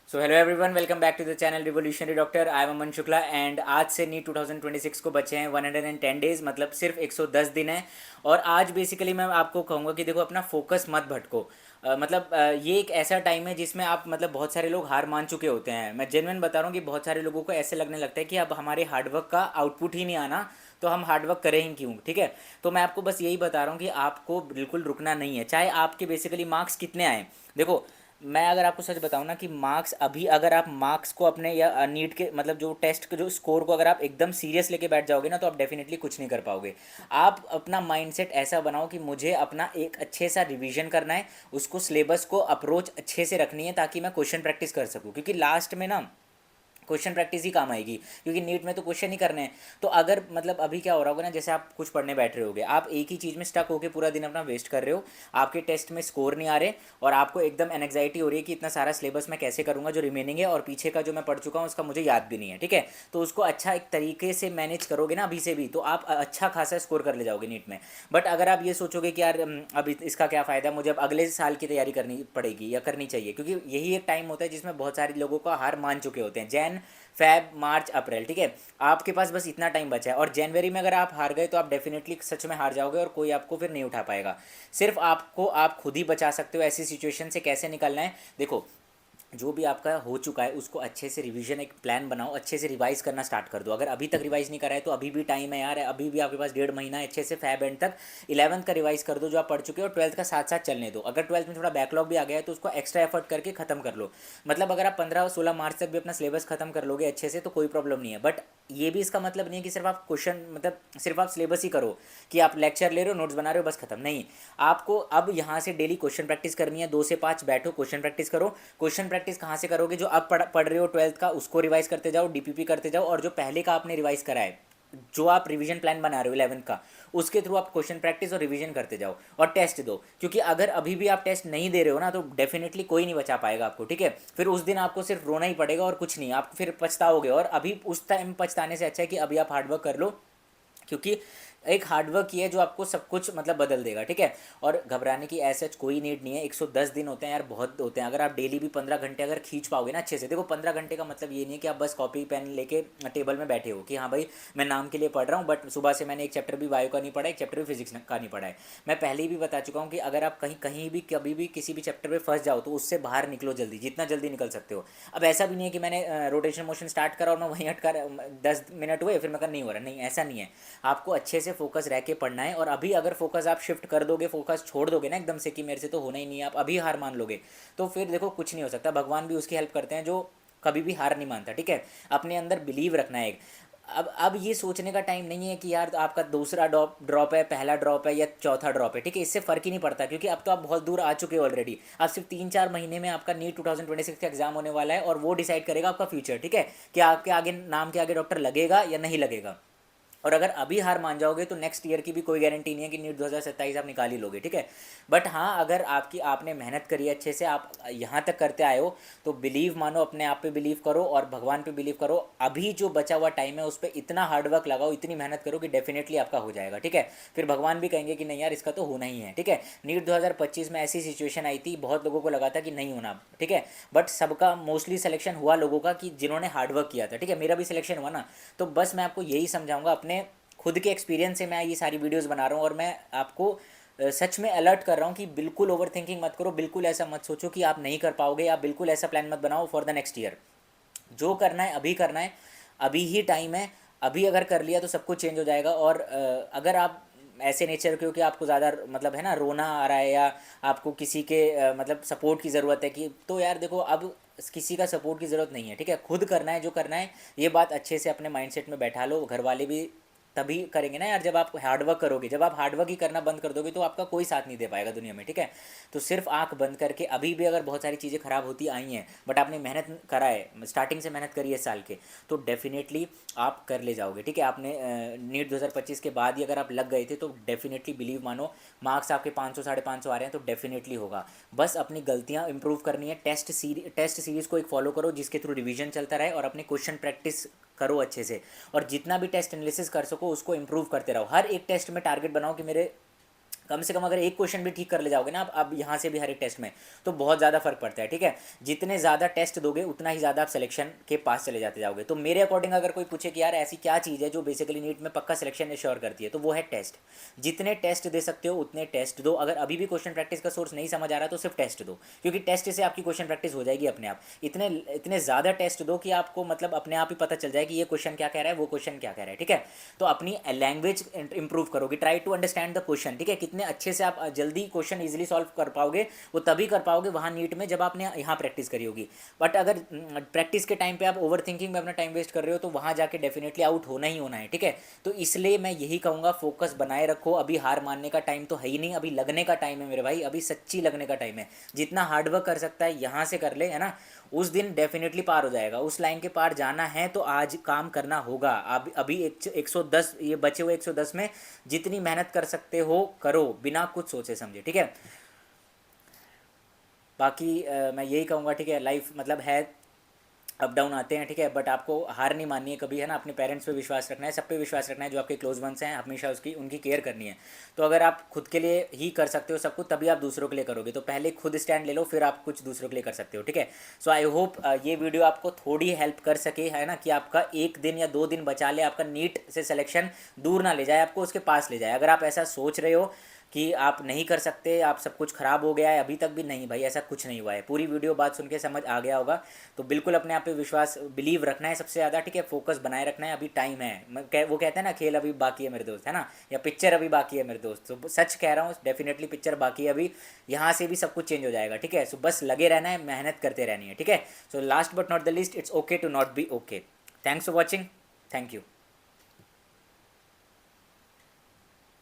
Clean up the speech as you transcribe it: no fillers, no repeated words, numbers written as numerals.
So hello everyone, welcome back to the channel revolutionary doctor. I am Aman Shukla and आज से NEET 2026 को बचे हैं 110 डेज, मतलब सिर्फ 110 दिन है। और आज बेसिकली मैं आपको कहूँगा कि देखो, अपना फोकस मत भटको। ये एक ऐसा टाइम है जिसमें आप मतलब बहुत सारे लोग हार मान चुके होते हैं। मैं जेन्युइन बता रहा हूँ कि बहुत सारे लोगों को ऐसे लगने लगता है कि अब हमारे हार्डवर्क का आउटपुट ही नहीं आना, तो हम हार्डवर्क करें ही क्यों। ठीक है, तो मैं आपको बस यही बता रहा हूँ कि आपको बिल्कुल रुकना नहीं है, चाहे आपके बेसिकली मार्क्स कितने आए। देखो, मैं अगर आपको सच बताऊं ना कि मार्क्स अभी, अगर आप मार्क्स को अपने या नीट के मतलब जो टेस्ट के जो स्कोर को अगर आप एकदम सीरियस लेके बैठ जाओगे ना, तो आप डेफिनेटली कुछ नहीं कर पाओगे। आप अपना माइंडसेट ऐसा बनाओ कि मुझे अपना एक अच्छे सा रिवीजन करना है, उसको सिलेबस को अप्रोच अच्छे से रखनी है ताकि मैं क्वेश्चन प्रैक्टिस कर सकूं, क्योंकि लास्ट में ना क्वेश्चन प्रैक्टिस ही काम आएगी, क्योंकि नीट में तो क्वेश्चन ही करने हैं। तो अगर मतलब अभी क्या हो रहा होगा ना, जैसे आप कुछ पढ़ने बैठ रहे होगे, आप एक ही चीज़ में स्टक होकर पूरा दिन अपना वेस्ट कर रहे हो, आपके टेस्ट में स्कोर नहीं आ रहे, और आपको एकदम एनग्जाइटी हो रही है कि इतना सारा सिलेबस मैं कैसे करूँगा जो रिमेनिंग है, और पीछे का जो मैं पढ़ चुका हूँ उसका मुझे याद भी नहीं है। ठीक है, तो उसको अच्छा एक तरीके से मैनेज करोगे ना अभी से भी, तो आप अच्छा खासा स्कोर कर ले जाओगे नीट में। बट अगर आप ये सोचोगे कि यार अब इसका क्या फ़ायदा, मुझे अब अगले साल की तैयारी करनी पड़ेगी या करनी चाहिए, क्योंकि यही एक टाइम होता है जिसमें बहुत सारे लोगों को हार मान चुके होते हैं। जैन, फैब, मार्च, अप्रैल, ठीक है, आपके पास बस इतना टाइम बचा है। और जनवरी में अगर आप हार गए तो आप डेफिनेटली सच में हार जाओगे और कोई आपको फिर नहीं उठा पाएगा। सिर्फ आपको आप खुद ही बचा सकते हो ऐसी सिचुएशन से। कैसे निकलना है, देखो, जो भी आपका हो चुका है उसको अच्छे से रिवीजन, एक प्लान बनाओ, अच्छे से रिवाइज करना स्टार्ट कर दो। अगर अभी तक रिवाइज नहीं करा है तो अभी भी टाइम है यार, अभी भी आपके पास 1.5 महीना है। अच्छे से फैब एंड तक 11th का रिवाइज कर दो जो आप पढ़ चुके हो, और 12th का साथ साथ चलने दो। अगर 12th में थोड़ा बैकलॉग भी आ गया है तो उसको एक्स्ट्रा एफर्ट करके खत्म कर लो। मतलब अगर आप 15-16 मार्च तक भी अपना सिलेबस खत्म कर लोगे अच्छे से तो कोई प्रॉब्लम नहीं है। बट ये भी इसका मतलब नहीं है कि सिर्फ आप क्वेश्चन मतलब सिर्फ आप सिलेबस ही करो, कि आप लेक्चर ले रहे हो, नोट्स बना रहे हो, बस खत्म नहीं। आपको अब यहाँ से डेली क्वेश्चन प्रैक्टिस करनी है। 2 से 5 बैठो, क्वेश्चन प्रैक्टिस करो। क्वेश्चन प्रैक्टिस कहाँ से करोगे, जो अब पढ़ रहे हो 12th का उसको रिवाइज करते जाओ, डीपीपी करते जाओ, और जो पहले का आपने रिवाइज करा है, जो आप रिवीजन प्लान बना रहे हो 11th का, उसके थ्रू आप क्वेश्चन प्रैक्टिस और रिवीजन करते जाओ और टेस्ट दो। क्योंकि अगर अभी भी आप टेस्ट नहीं दे रहे हो ना, तो डेफिनेटली कोई नहीं बचा पाएगा आपको। ठीक है, फिर उस दिन आपको सिर्फ रोना ही पड़ेगा और कुछ नहीं, आप फिर पछताओगे। और अभी उस टाइम पछताने से अच्छा है कि अभी आप हार्डवर्क कर लो, क्योंकि एक हार्डवर्क ही है जो आपको सब कुछ मतलब बदल देगा। ठीक है, और घबराने की ऐसा कोई नीड नहीं है। 110 दिन होते हैं यार, बहुत होते हैं। अगर आप डेली भी 15 घंटे अगर खींच पाओगे ना अच्छे से, देखो 15 घंटे का मतलब ये नहीं है कि आप बस कॉपी पेन लेके टेबल में बैठे हो कि हाँ भाई मैं नाम के लिए पढ़ रहा हूँ, बट सुबह से मैंने एक चैप्टर भी बायो का नहीं पढ़ा, एक चैप्टर भी फिजिक्स का नहीं पढ़ा है। मैं पहले ही भी बता चुका हूँ कि अगर आप कहीं कहीं भी कभी भी किसी भी चैप्टर पे फंस जाओ तो उससे बाहर निकलो जल्दी, जितना जल्दी निकल सकते हो। अब ऐसा भी नहीं है कि मैंने रोटेशन मोशन स्टार्ट करा और मैं वहीं अटका, 10 मिनट हुए फिर मैं कर नहीं हो रहा, नहीं ऐसा नहीं है। आपको अच्छे से फोकस रह के पढ़ना है। और अभी अगर फोकस आप शिफ्ट कर दोगे, फोकस छोड़ दोगे ना एकदम से कि मेरे से तो होना ही नहीं है, आप अभी हार मान लोगे, तो फिर देखो कुछ नहीं हो सकता। भगवान भी उसकी हेल्प करते हैं जो कभी भी हार नहीं मानता। ठीक है, अपने अंदर बिलीव रखना है एक। अब ये सोचने का टाइम नहीं है कि यार आपका दूसरा ड्रॉप है, पहला ड्रॉप है या चौथा ड्रॉप है। ठीक है, इससे फ़र्क ही नहीं पड़ता, क्योंकि अब तो आप बहुत दूर आ चुके हो ऑलरेडी। अब सिर्फ 3-4 महीने में आपका नीट 2026 का एग्जाम होने वाला है, और वो डिसाइड करेगा आपका फ्यूचर। ठीक है, कि आपके आगे नाम के आगे डॉक्टर लगेगा या नहीं लगेगा। और अगर अभी हार मान जाओगे तो नेक्स्ट ईयर की भी कोई गारंटी नहीं है कि नीट 2027 आप निकाल ही लोगे। ठीक है, बट हाँ, अगर आपने मेहनत करी अच्छे से, आप यहाँ तक करते आए हो, तो बिलीव मानो, अपने आप पे बिलीव करो और भगवान पे बिलीव करो। अभी जो बचा हुआ टाइम है उस पर इतना हार्डवर्क लगाओ, इतनी मेहनत करो कि डेफिनेटली आपका हो जाएगा। ठीक है, फिर भगवान भी कहेंगे कि नहीं यार इसका तो होना ही है। ठीक है, नीट 2025 में ऐसी सिचुएशन आई थी, बहुत लोगों को लगा था कि नहीं होना। ठीक है, बट सबका मोस्टली सिलेक्शन हुआ लोगों का कि जिन्होंने हार्डवर्क किया था। ठीक है, मेरा भी सिलेक्शन हुआ ना। तो बस मैं आपको यही समझाऊंगा, अपने खुद के एक्सपीरियंस से मैं ये सारी वीडियोस बना रहा हूँ, और मैं आपको सच में अलर्ट कर रहा हूँ कि बिल्कुल ओवर थिंकिंग मत करो, बिल्कुल ऐसा मत सोचो कि आप नहीं कर पाओगे, या बिल्कुल ऐसा प्लान मत बनाओ फॉर द नेक्स्ट ईयर। जो करना है अभी करना है, अभी ही टाइम है। अभी अगर कर लिया तो सब कुछ चेंज हो जाएगा। और अगर आप ऐसे नेचर के हो कि आपको ज़्यादा मतलब है ना रोना आ रहा है, या आपको किसी के मतलब सपोर्ट की ज़रूरत है, कि तो यार देखो, अब किसी का सपोर्ट की ज़रूरत नहीं है। ठीक है, खुद करना है जो करना है। ये बात अच्छे से अपने माइंडसेट में बैठा लो। घर वाले भी तभी करेंगे ना यार जब आप हार्डवर्क करोगे। जब आप हार्डवर्क ही करना बंद कर दोगे तो आपका कोई साथ नहीं दे पाएगा दुनिया में। ठीक है, तो सिर्फ आंख बंद करके, अभी भी अगर बहुत सारी चीज़ें खराब होती आई हैं बट आपने मेहनत करा है, स्टार्टिंग से मेहनत करी है साल के, तो डेफिनेटली आप कर ले जाओगे। ठीक है, आपने नीट 2025 के बाद ही अगर आप लग गए थे तो डेफिनेटली बिलीव मानो, मार्क्स आपके 500 550 आ रहे हैं तो डेफिनेटली होगा। बस अपनी गलतियां इंप्रूव करनी है। टेस्ट सीरीज़ को एक फॉलो करो जिसके थ्रू रिवीजन चलता रहे, और अपने क्वेश्चन प्रैक्टिस करो अच्छे से। और जितना भी टेस्ट एनालिसिस कर सको उसको इंप्रूव करते रहो। हर एक टेस्ट में टारगेट बनाओ कि मेरे कम से कम अगर एक क्वेश्चन भी ठीक कर ले जाओगे ना आप अब यहाँ से भी हर एक टेस्ट में, तो बहुत ज़्यादा फर्क पड़ता है, ठीक है। जितने ज़्यादा टेस्ट दोगे उतना ही ज़्यादा आप सिलेक्शन के पास चले जाते जाओगे। तो मेरे अकॉर्डिंग अगर कोई पूछे कि यार ऐसी क्या चीज़ है जो बेसिकली नीट में पक्का सिलेक्शन इंश्योर करती है, तो वो है टेस्ट। जितने टेस्ट दे सकते हो उतने टेस्ट दो। अगर अभी भी क्वेश्चन प्रैक्टिस का सोर्स नहीं समझ आ रहा तो सिर्फ टेस्ट दो, क्योंकि टेस्ट से आपकी क्वेश्चन प्रैक्टिस हो जाएगी अपने आप। इतने इतने ज़्यादा टेस्ट दो कि आपको मतलब अपने आप ही पता चल जाए कि ये क्वेश्चन क्या कह रहा है, वो क्वेश्चन क्या कह रहा है, ठीक है। तो अपनी लैंग्वेज इंप्रूव करोगे, try to understand the question, ठीक है। कितने अच्छे से आप जल्दी क्वेश्चन इजीली सॉल्व कर पाओगे, वो तभी कर पाओगे वहाँ नीट में जब आपने यहाँ प्रैक्टिस करी होगी। बट अगर प्रैक्टिस के टाइम पे आप ओवर थिंकिंग में अपना टाइम वेस्ट कर रहे हो तो वहाँ जाके डेफिनेटली आउट होना ही होना है, ठीक है। तो इसलिए मैं यही कहूँगा, फोकस बनाए रखो। अभी हार मानने का टाइम तो है ही नहीं, अभी लगने का टाइम है मेरे भाई, अभी सच्ची लगने का टाइम है। जितना हार्डवर्क कर सकता है यहाँ से कर ले, है ना, उस दिन डेफिनेटली पार हो जाएगा। उस लाइन के पार जाना है तो आज काम करना होगा। अब अभी 110, ये बचे हुए 110 में जितनी मेहनत कर सकते हो करो, बिना कुछ सोचे समझे, ठीक है। बाकी मैं यही कहूँगा, ठीक है, लाइफ मतलब है, अप डाउन आते हैं, ठीक है, बट आपको हार नहीं माननी है कभी, है ना। अपने पेरेंट्स पे विश्वास रखना है, सब पे विश्वास रखना है, जो आपके क्लोज वंस हैं हमेशा उसकी उनकी केयर करनी है। तो अगर आप खुद के लिए ही कर सकते हो सब कुछ, तभी आप दूसरों के लिए करोगे। तो पहले खुद स्टैंड ले लो, फिर आप कुछ दूसरों के लिए कर सकते हो, ठीक है। सो आई होप ये वीडियो आपको थोड़ी हेल्प कर सके, है ना, कि आपका 1 दिन या 2 दिन बचा ले, आपका नीट से सिलेक्शन दूर ना ले जाए, आपको उसके पास ले जाए। अगर आप ऐसा सोच रहे हो कि आप नहीं कर सकते, आप सब कुछ ख़राब हो गया है, अभी तक भी नहीं भाई, ऐसा कुछ नहीं हुआ है। पूरी वीडियो बात सुन के समझ आ गया होगा। तो बिल्कुल अपने आप पे विश्वास, बिलीव रखना है सबसे ज़्यादा, ठीक है। फोकस बनाए रखना है, अभी टाइम है। वो कहते हैं ना, खेल अभी बाकी है मेरे दोस्त, है ना, या पिक्चर अभी बाकी है मेरे दोस्त। तो सच कह रहा हूँ, डेफिनेटली पिक्चर बाकी है अभी, यहाँ से भी सब कुछ चेंज हो जाएगा, ठीक है। सो बस लगे रहना है, मेहनत करते रहनी है, ठीक है। So last but not the least, it's okay to not be okay. Thanks for watching, thank you.